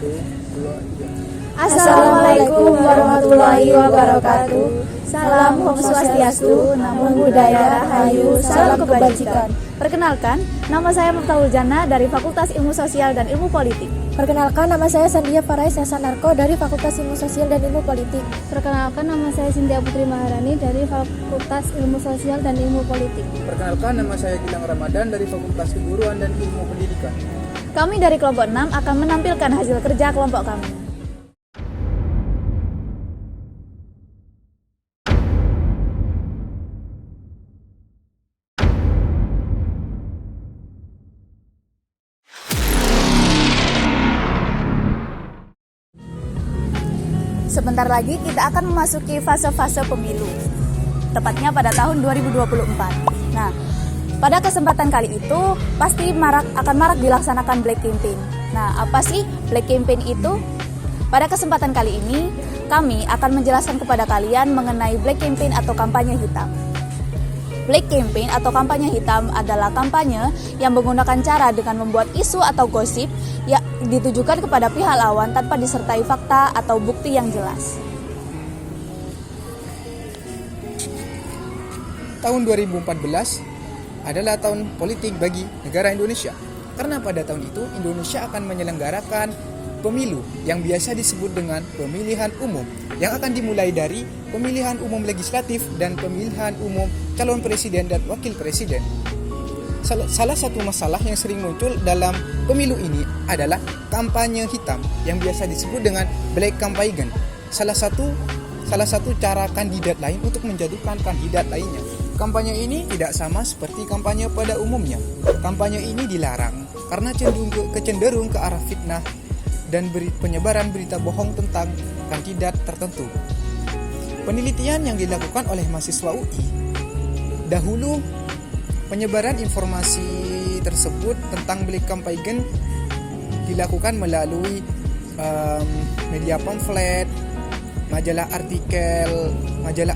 2, 3. Assalamualaikum warahmatullahi wabarakatuh. Salam Om Swastiastu, Namo Buddhaya, Rahayu, Salam Kebajikan. Perkenalkan, nama saya Muftahul Jannah dari Fakultas Ilmu Sosial dan Ilmu Politik. Perkenalkan, nama saya Sandia Farais Narko dari Fakultas Ilmu Sosial dan Ilmu Politik. Perkenalkan, nama saya Sintia Putri Maharani dari Fakultas Ilmu Sosial dan Ilmu Politik. Perkenalkan, nama saya Gilang Ramadan dari Fakultas Keguruan dan Ilmu Pendidikan. Kami dari kelompok 6 akan menampilkan hasil kerja kelompok kami. Sebentar lagi kita akan memasuki fase-fase pemilu, tepatnya pada tahun 2024. Nah, pada kesempatan kali itu pasti akan marak dilaksanakan Black Campaign. Nah, apa sih Black Campaign itu? Pada kesempatan kali ini, kami akan menjelaskan kepada kalian mengenai Black Campaign atau kampanye hitam. Black Campaign atau kampanye hitam adalah kampanye yang menggunakan cara dengan membuat isu atau gosip yang ditujukan kepada pihak lawan tanpa disertai fakta atau bukti yang jelas. Tahun 2014 adalah tahun politik bagi negara Indonesia. Karena pada tahun itu Indonesia akan menyelenggarakan pemilu yang biasa disebut dengan pemilihan umum, yang akan dimulai dari pemilihan umum legislatif dan pemilihan umum calon presiden dan wakil presiden. Salah satu masalah yang sering muncul dalam pemilu ini adalah kampanye hitam yang biasa disebut dengan black campaign. Salah satu cara kandidat lain untuk menjatuhkan kandidat lainnya. Kampanye ini tidak sama seperti kampanye pada umumnya. Kampanye ini dilarang karena cenderung ke arah fitnah dan penyebaran berita bohong tentang kandidat tertentu. Penelitian yang dilakukan oleh mahasiswa UI, dahulu penyebaran informasi tersebut tentang black campaign dilakukan melalui media pamflet, majalah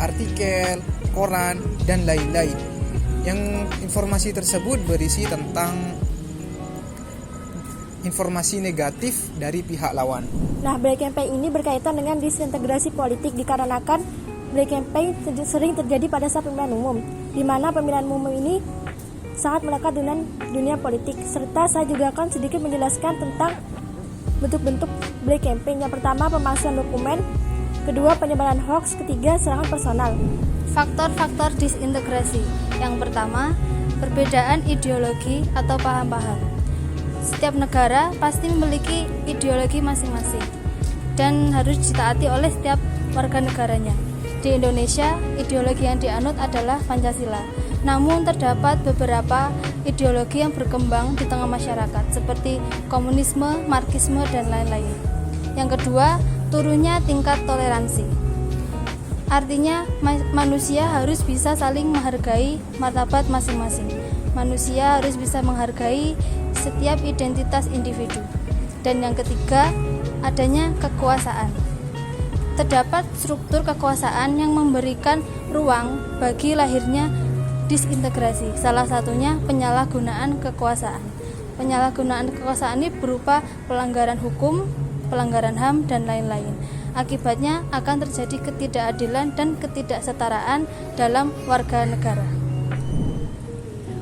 artikel, koran, dan lain-lain. Yang informasi tersebut berisi tentang informasi negatif dari pihak lawan. Nah, Black Campaign ini berkaitan dengan disintegrasi politik dikarenakan Black Campaign sering terjadi pada saat pemilihan umum, di mana pemilihan umum ini sangat melekat dengan dunia politik. Serta saya juga akan sedikit menjelaskan tentang bentuk-bentuk Black Campaign. Yang pertama, pemalsuan dokumen. Kedua, penyebaran hoax. Ketiga, serangan personal. Faktor-faktor disintegrasi. Yang pertama, perbedaan ideologi atau paham-paham. Setiap negara pasti memiliki ideologi masing-masing dan harus ditaati oleh setiap warga negaranya. Di Indonesia, ideologi yang dianut adalah Pancasila. Namun terdapat beberapa ideologi yang berkembang di tengah masyarakat seperti komunisme, marxisme, dan lain-lain. Yang kedua, turunnya tingkat toleransi. Artinya, manusia harus bisa saling menghargai martabat masing-masing. Manusia harus bisa menghargai setiap identitas individu. Dan yang ketiga, adanya kekuasaan. Terdapat struktur kekuasaan yang memberikan ruang bagi lahirnya disintegrasi. Salah satunya penyalahgunaan kekuasaan. Penyalahgunaan kekuasaan ini berupa pelanggaran hukum, pelanggaran HAM, dan lain-lain. Akibatnya akan terjadi ketidakadilan dan ketidaksetaraan dalam warga negara.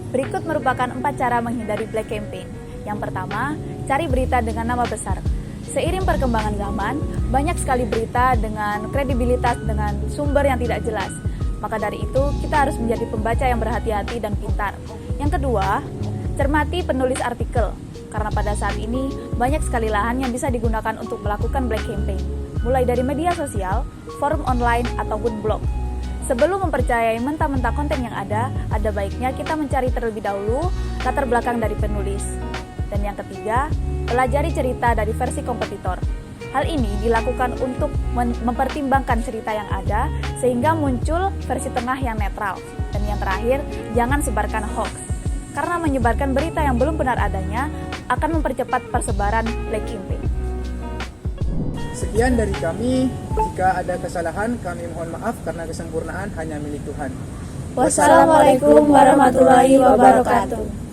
Berikut merupakan 4 cara menghindari Black Campaign. Yang pertama, cari berita dengan nama besar. Seiring perkembangan zaman, banyak sekali berita dengan kredibilitas dengan sumber yang tidak jelas. Maka dari itu, kita harus menjadi pembaca yang berhati-hati dan pintar. Yang kedua, cermati penulis artikel. Karena pada saat ini, banyak sekali lahan yang bisa digunakan untuk melakukan Black Campaign. Mulai dari media sosial, forum online, ataupun blog. Sebelum mempercayai mentah-mentah konten yang ada baiknya kita mencari terlebih dahulu latar belakang dari penulis. Dan yang ketiga, pelajari cerita dari versi kompetitor. Hal ini dilakukan untuk mempertimbangkan cerita yang ada sehingga muncul versi tengah yang netral. Dan yang terakhir, jangan sebarkan hoax. Karena menyebarkan berita yang belum benar adanya akan mempercepat persebaran Black Campaign. Sekian dari kami. Jika ada kesalahan, kami mohon maaf karena kesempurnaan hanya milik Tuhan. Wassalamualaikum warahmatullahi wabarakatuh.